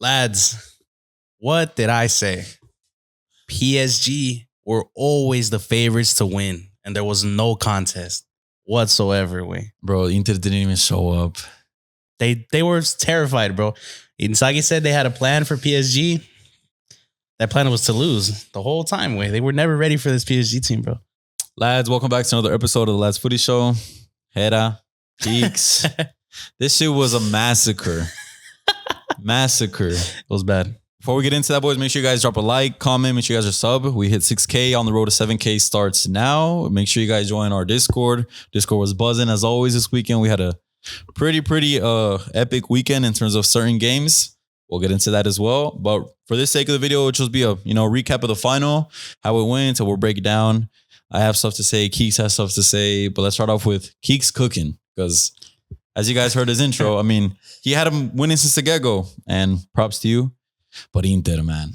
Lads, what did I say? PSG were always the favorites to win, and there was no contest whatsoever. Bro, Inter didn't even show up. They were terrified, bro. Inzaghi said they had a plan for PSG. That plan was to lose the whole time. They were never ready for this PSG team, bro. Lads, welcome back to another episode of the Ladsfootyshow. Hera, Geeks. This shit was a massacre. It was bad. Before we get into that, boys, make sure you guys drop a like, comment, make sure you guys are sub. We hit 6K on the road to 7K starts now. Make sure you guys join our Discord. Discord was buzzing as always this weekend. We had a pretty epic weekend in terms of certain games. We'll get into that as well. But for the sake of the video, it'll just be a recap of the final, how it went, so we'll break it down. I have stuff to say. Keeks has stuff to say. But let's start off with Keeks cooking. Because as you guys heard his intro, I mean, he had him winning since the get-go. And props to you. But Inter, man.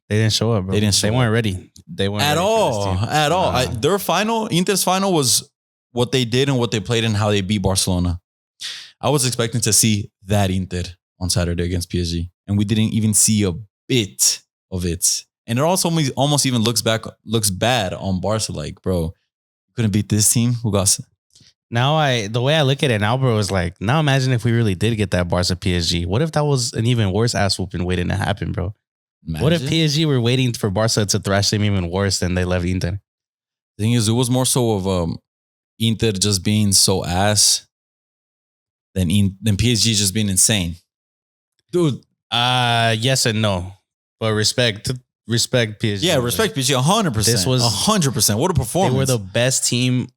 They didn't show up, bro. They weren't ready. They weren't at ready all. At all. Nah. Their final, Inter's final was what they did and what they played and how they beat Barcelona. I was expecting to see that Inter on Saturday against PSG. And we didn't even see a bit of it. And it also almost even looks bad on Barca. Like, bro, you couldn't beat this team. Who got? Now the way I look at it now, bro, is like, now imagine if we really did get that Barca PSG. What if that was an even worse ass whooping waiting to happen, bro? Imagine. What if PSG were waiting for Barca to thrash them even worse than they left Inter? The thing is, it was more so of Inter just being so ass than PSG just being insane. Dude. Yes and no. But respect PSG. Yeah, respect PSG 100%. This was 100%. What a performance. They were the best team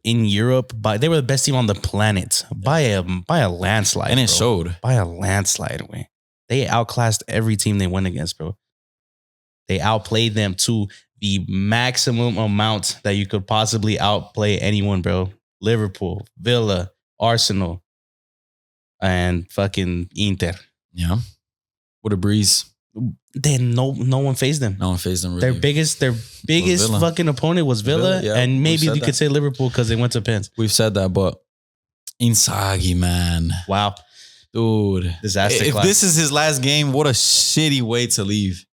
in Europe. They were the best team on the planet by a landslide. And it showed. By a landslide. They outclassed every team they went against, bro. They outplayed them to the maximum amount that you could possibly outplay anyone, bro. Liverpool, Villa, Arsenal, and fucking Inter. Yeah. What a breeze. Then no one faced them. No one faced them. Really. Their biggest fucking opponent was Villa, yeah, and maybe you could say Liverpool because they went to pens. We've said that, but Inzaghi, man, wow, dude, disaster. If this is his last game, what a shitty way to leave.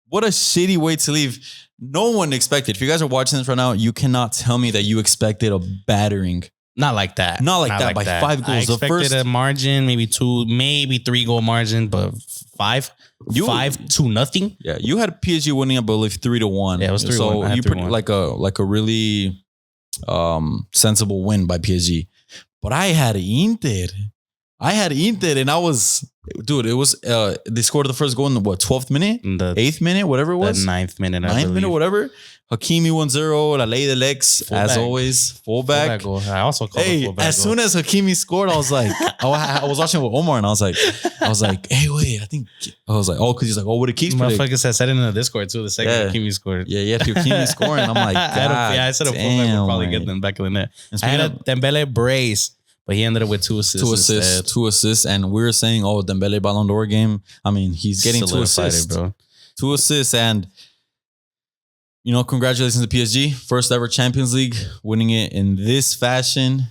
What a shitty way to leave. No one expected. If you guys are watching this right now, you cannot tell me that you expected a battering. Not like that. Not like that. By 5 goals. I expected a margin, maybe 2, maybe 3 goal margin, but 5. 5-0. Yeah, you had PSG winning, I believe 3-1. Yeah, it was 3-1. So you pretty like a really sensible win by PSG. But I had Inter, and I was, dude. It was they scored the first goal in the 12th minute, the 8th minute, whatever it was, the 9th minute, 9th minute, whatever. Hakimi 1-0, La Ley del Ex, as always, fullback. Goal. I also called it fullback as soon as Hakimi scored, I was like, I was watching with Omar, and I was like, hey, wait, I was like, because he's like, what did Keeks predict? Motherfucker said it in the Discord too. The second Hakimi scored. Yeah, Hakimi scoring. I'm like, I said a fullback would probably get them back in the net. I had a Dembele brace, but he ended up with 2 assists. 2 assists, and we were saying, Dembele Ballon d'Or game. I mean, he's getting 2 assists, bro. 2 assists, and congratulations to PSG, first ever Champions League, winning it in this fashion.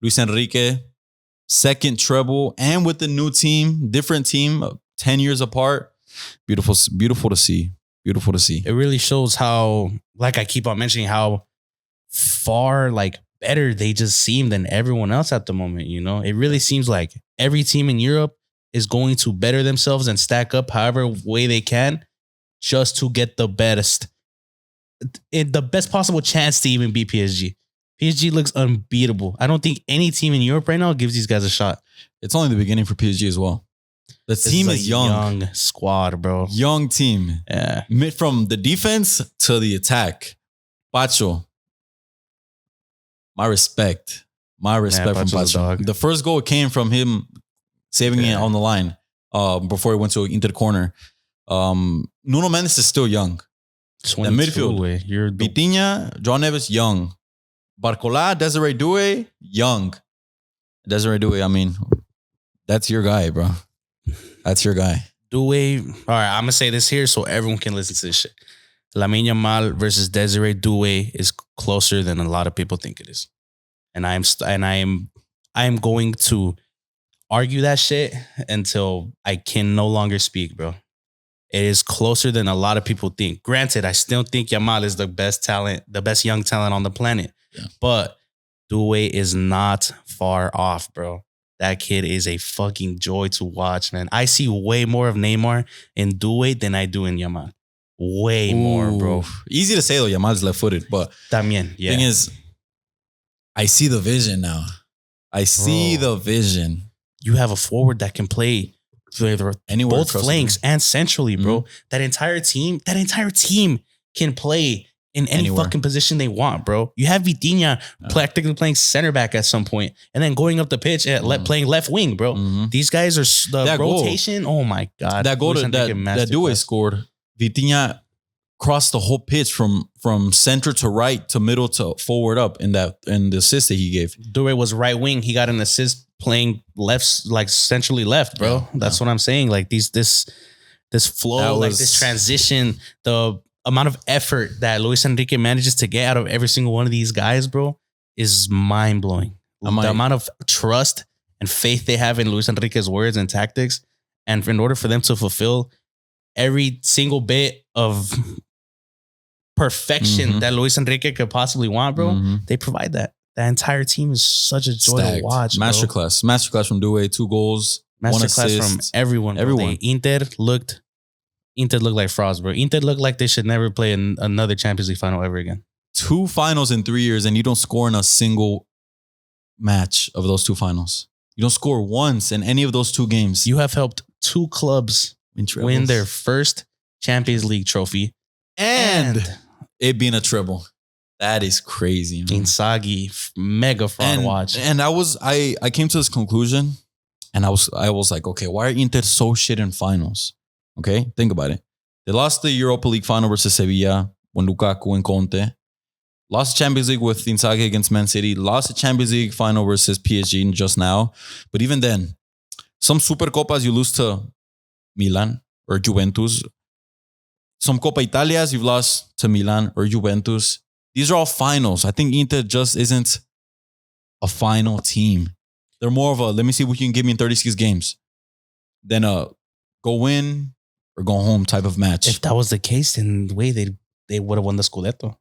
Luis Enrique, second treble, and with the new team, different team, 10 years apart. Beautiful to see. Beautiful to see. It really shows how, like I keep on mentioning, how far better they just seem than everyone else at the moment. It really seems like every team in Europe is going to better themselves and stack up however way they can just to get the best possible chance to even beat PSG. PSG looks unbeatable. I don't think any team in Europe right now gives these guys a shot. It's only the beginning for PSG as well. The team is young. Young squad, bro. Young team. Yeah. From the defense to the attack. Pacho. My respect from Pacho. The first goal came from him saving it on the line before he went to Inter corner. Nuno Mendes is still young. The midfield, Vitinha, John Neves, young. Barcola, Desiree Doué, young. Desiree Doué, I mean, that's your guy, bro. That's your guy. Doué. All right, I'm going to say this here so everyone can listen to this shit. Lamine Yamal versus Desiree Doué is closer than a lot of people think it is. And I am going to argue that shit until I can no longer speak, bro. It is closer than a lot of people think. Granted, I still think Yamal is the best talent, the best young talent on the planet. Yeah. But Due is not far off, bro. That kid is a fucking joy to watch, man. I see way more of Neymar in Due than I do in Yamal. Way more, bro. Easy to say though, Yamal's left-footed, but También, yeah. thing is, I see the vision now. I see the vision. You have a forward that can play Anywhere both flanks and centrally, bro. Mm-hmm. That entire team can play in any fucking position they want, bro. You have Vitinha practically playing center back at some point, and then going up the pitch at playing left wing, bro. Mm-hmm. These guys are the that rotation. Goal, oh my god, that goal that Due scored. Vitinha crossed the whole pitch from center to right to middle to forward up in the assist that he gave. Due was right wing. He got an assist playing left, like centrally left, bro. Yeah, that's what I'm saying. Like this flow, like this transition, the amount of effort that Luis Enrique manages to get out of every single one of these guys, bro, is mind blowing. The amount of trust and faith they have in Luis Enrique's words and tactics, and in order for them to fulfill every single bit of perfection that Luis Enrique could possibly want, bro, they provide that. That entire team is such a joy to watch. Masterclass from Due, 2 goals, 1 assist. From everyone. Inter looked like frauds, bro. Inter looked like they should never play in another Champions League final ever again. 2 finals in 3 years, and you don't score in a single match of those 2 finals. You don't score once in any of those 2 games. You have helped 2 clubs win their first Champions League trophy, and it being a treble. That is crazy. Inzaghi, mega fraud watch. And I came to this conclusion, and I was like, okay, why are Inter so shit in finals? Okay, think about it. They lost the Europa League final versus Sevilla when Lukaku and Conte. Lost the Champions League with Inzaghi against Man City. Lost the Champions League final versus PSG just now. But even then, some Supercopas you lose to Milan or Juventus. Some Coppa Italias you've lost to Milan or Juventus. These are all finals. I think Inter just isn't a final team. They're more of a, let me see what you can give me in 36 games, than a go win or go home type of match. If that was the case, then the way they would have won the Scudetto.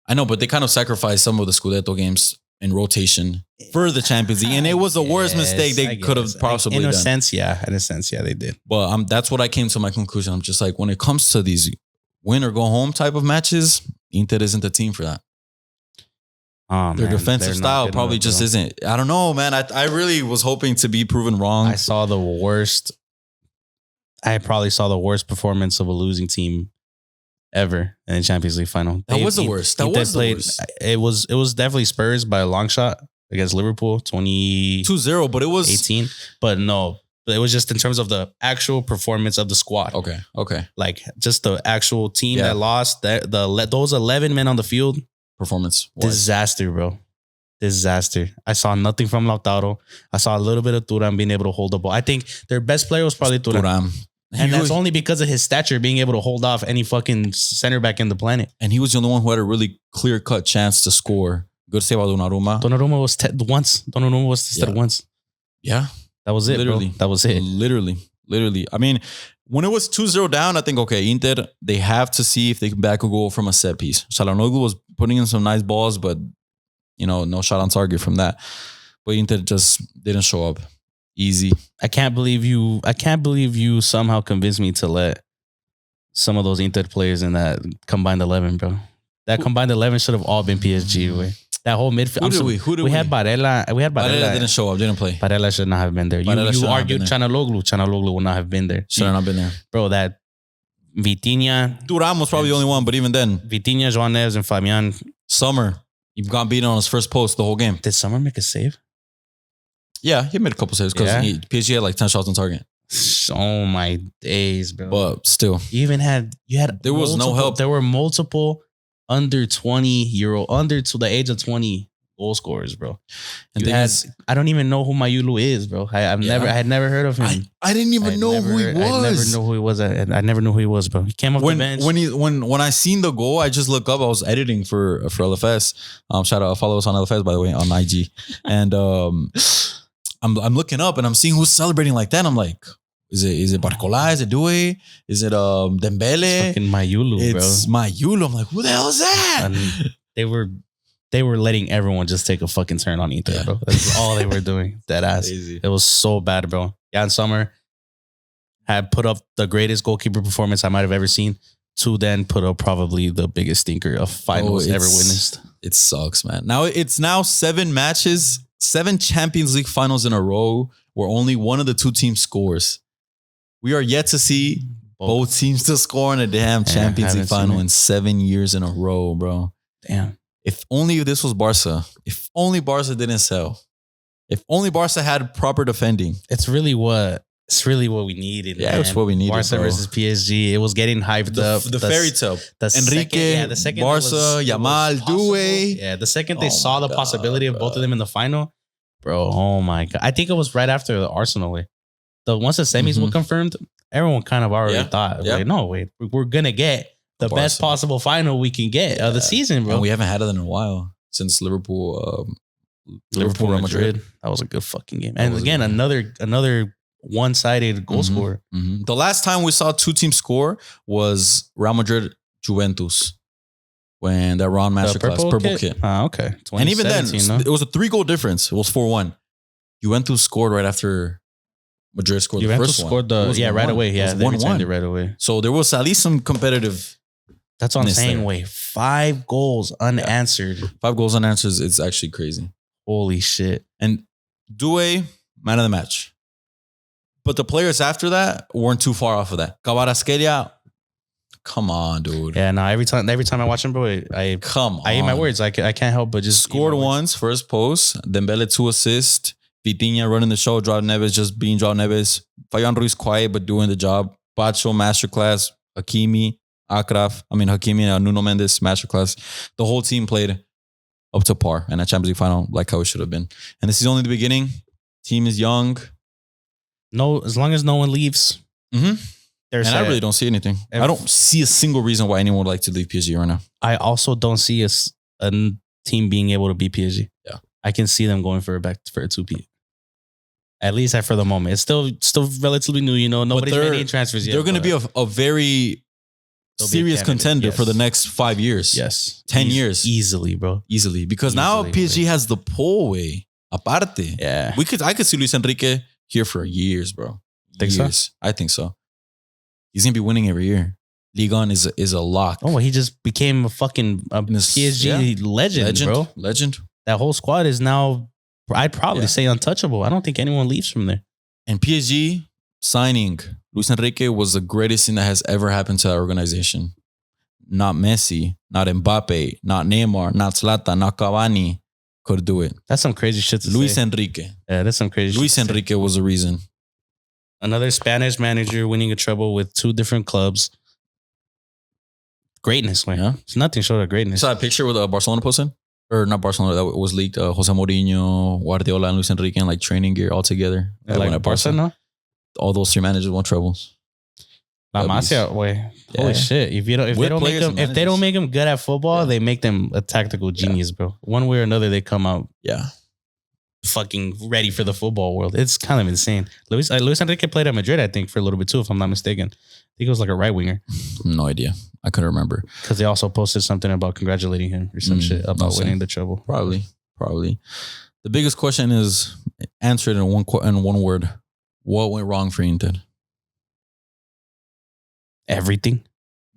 I know, but they kind of sacrificed some of the Scudetto games in rotation for the Champions League. And it was the worst mistake they could have possibly done. In a sense, yeah, they did. But that's what I came to my conclusion. I'm just like, when it comes to these win or go home type of matches, Inter isn't the team for that. Their defensive style probably just isn't. I don't know, man. I really was hoping to be proven wrong. I probably saw the worst performance of a losing team ever in the Champions League final. That was the worst. It was definitely Spurs by a long shot against Liverpool, 2-0, but it was 18. But no, it was just in terms of the actual performance of the squad. Okay. Like just the actual team that lost, those 11 men on the field. Performance. Disaster, bro. Disaster. I saw nothing from Lautaro. I saw a little bit of Thuram being able to hold the ball. I think their best player was probably Thuram. And that's only because of his stature being able to hold off any fucking center back in the planet. And he was the only one who had a really clear-cut chance to score. Good save by Donnarumma. Donnarumma was tested once. Yeah. That was it, literally. Bro. That was it. Literally. I mean, when it was 2-0 down, I think, okay, Inter, they have to see if they can back a goal from a set piece. Çalhanoğlu was putting in some nice balls, but, no shot on target from that. But Inter just didn't show up. Easy. I can't believe you somehow convinced me to let some of those Inter players in that combined 11, bro. That combined 11 should have all been PSG. Way. That whole midfield. Who did we? We had Barella. Barella didn't show up. Didn't play. Barella should not have been there. You argued Çalhanoğlu. Çalhanoğlu would not have been there. Should have not been there. Bro, that Vitinha. Thuram was probably the only one, but even then. Vitinha, João Neves, and Fabian. Summer. He got beaten on his first post the whole game. Did Summer make a save? Yeah, he made a couple saves because PSG had like 10 shots on target. Oh my days, bro. But still. There was no help. There were multiple under to the age of 20 goal scorers, bro. And I don't even know who Mayulu is, bro. I had never heard of him. I didn't even know who he was. I never know who he was. I never knew who he was, bro. He came off the bench. When I seen the goal, I just look up. I was editing for LFS. Shout out, follow us on LFS, by the way, on IG. And I'm looking up and I'm seeing who's celebrating like that. I'm like, is it Barcola? Is it Due? Is it Dembele? It's fucking Mayulu, It's bro. Mayulu. I'm like, who the hell is that? And they were letting everyone just take a fucking turn on Inter, bro. That's all they were doing. Dead ass. Crazy. It was so bad, bro. Jan Sommer had put up the greatest goalkeeper performance I might have ever seen. To then put up probably the biggest stinker of finals ever witnessed. It sucks, man. Now it's 7 matches, 7 Champions League finals in a row where only one of the 2 teams scores. We are yet to see both teams to score in a damn Champions League final in 7 years in a row, bro. Damn. If only this was Barca. If only Barca didn't sell. If only Barca had proper defending. It's really what we needed. Yeah, it's what we needed. Barca versus PSG. It was getting hyped up. The fairy tale. Enrique, the second Barca, Yamal, Due. Yeah, the second they saw the possibility of both of them in the final, bro. Oh my god! I think it was right after the Arsenal way. Once the semis were confirmed, everyone kind of already thought, like, no, wait, we're gonna get the best possible final we can get of the season, bro. And we haven't had it in a while since Liverpool Real Madrid. That was a good fucking game. And again, another one-sided goal scorer. Mm-hmm. The last time we saw 2 teams score was Real Madrid Juventus when that Ron Masterclass purple kit. Okay. And even then, it was a 3-goal difference. It was 4-1. Juventus scored right after Madrid scored the first one. Scored right away. Yeah, they returned it right away. So there was at least some competitive. That's what I'm saying. Wait, 5 goals unanswered. 5 goals unanswered. It's actually crazy. Holy shit. And Due, man of the match. But the players after that weren't too far off of that. Kvaratskhelia, come on, dude. Yeah, no, every time I watch him, bro, I eat my words. I can't help but just scored once, first post. Dembele 2 assists. Vitinha running the show. Joao Neves just being Joao Neves. Fayan Ruiz quiet but doing the job. Pacho masterclass. Hakimi and Nuno Mendes masterclass. The whole team played up to par in a Champions League final like how it should have been. And this is only the beginning. Team is young. No, as long as no one leaves. And I really don't see anything. I don't see a single reason why anyone would like to leave PSG right now. I also don't see a team being able to beat PSG. Yeah, I can see them going for a 2-peat. At least for the moment. It's still relatively new, you know. Nobody's made any transfers yet. They're going to be a very serious contender for the next 5 years. Yes. 10 years. Easily, bro. Easily. Because now PSG has the pull way. Aparte. Yeah. I could see Luis Enrique here for years, bro. Think so? I think so. He's going to be winning every year. Ligue 1 is a lock. Oh, he just became a fucking PSG legend, bro. Legend. That whole squad is now, I'd probably say, untouchable. I don't think anyone leaves from there. And PSG signing Luis Enrique was the greatest thing that has ever happened to that organization. Not Messi, not Mbappe, not Neymar, not Zlatan, not Cavani could do it. That's some crazy shit to say. Luis Enrique. Yeah, that's some crazy Luis shit. Enrique was the reason. Another Spanish manager winning a treble with 2 different clubs. Greatness, man. Yeah. It's nothing short of greatness. Saw a picture with Barcelona posted? Or not Barcelona, that was leaked. Jose Mourinho, Guardiola, and Luis Enrique in like training gear all together. Yeah, like Barca, no? All those 3 managers won trebles. La Masia, wait. Holy shit. If they don't make them good at football, they make them a tactical genius, bro. One way or another, they come out fucking ready for the football world. It's kind of insane. Luis Enrique played at Madrid, I think, for a little bit too, if I'm not mistaken. I think it was like a right winger. No idea. I couldn't remember. Because they also posted something about congratulating him or some shit about winning the treble. Probably. The biggest question is answered in one word. What went wrong for Inter? Everything.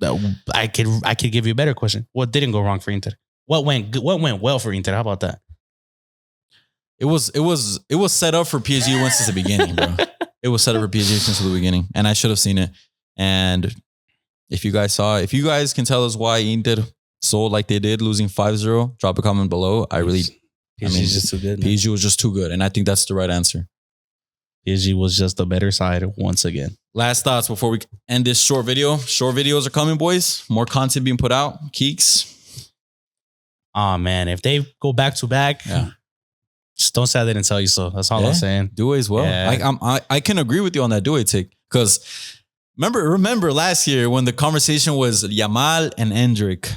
I could give you a better question. What didn't go wrong for Inter? What went well for Inter? How about that? It was set up for PSG once since the beginning, bro. It was set up for PSG since the beginning, and I should have seen it. And if you guys can tell us why Inter sold like they did, losing 5-0, drop a comment below. PSG is just too good. PSG was just too good, and I think that's the right answer. PSG was just the better side once again. Last thoughts before we end this short video. Short videos are coming, boys. More content being put out. Keeks. Oh man, if they go back to back, just don't say I didn't tell you so. That's all I'm saying. Due as well. Yeah. I can agree with you on that Due take because remember last year when the conversation was Yamal and Endrick.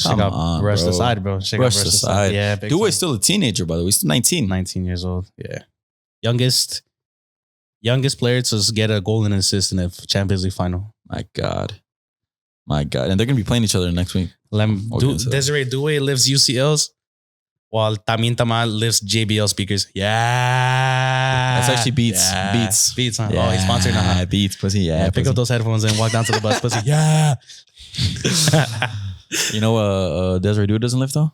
Come on, brushed aside, bro. Brushed aside. Yeah, Due is still a teenager, by the way. He's still 19. 19 years old. Yeah. youngest player to get a goal and an assist in the Champions League final. My God. And they're going to be playing each other next week. Desiree Doué lifts UCLs while Tamin Tamal lifts JBL speakers. Yeah. That's actually Beats. Yeah. Beats, huh? Yeah. Oh, he's sponsored now. Huh? Beats, pussy. Yeah. Pick pussy. up those headphones and walk down to the bus, pussy. Yeah. You know, Desiree Doué doesn't lift though?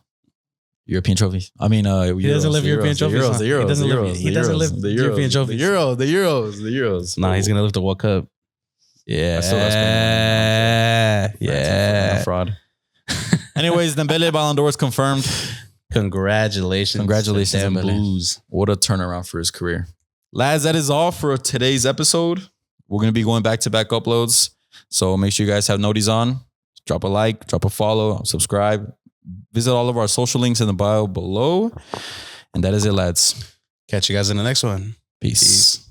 European trophies. I mean, he doesn't live European trophies. The Euros. He doesn't live European trophies. The Euros. Nah, he's gonna lift the World Cup. Yeah. I still got Spain. Yeah. Fraud. Anyways, Dembele Ballon d'Or is confirmed. Congratulations. Dembele. Blues. What a turnaround for his career. Lads, that is all for today's episode. We're going to be going back-to-back uploads. So make sure you guys have noties on. Drop a like, drop a follow, subscribe. Visit all of our social links in the bio below. And that is it, lads. Catch you guys in the next one. Peace.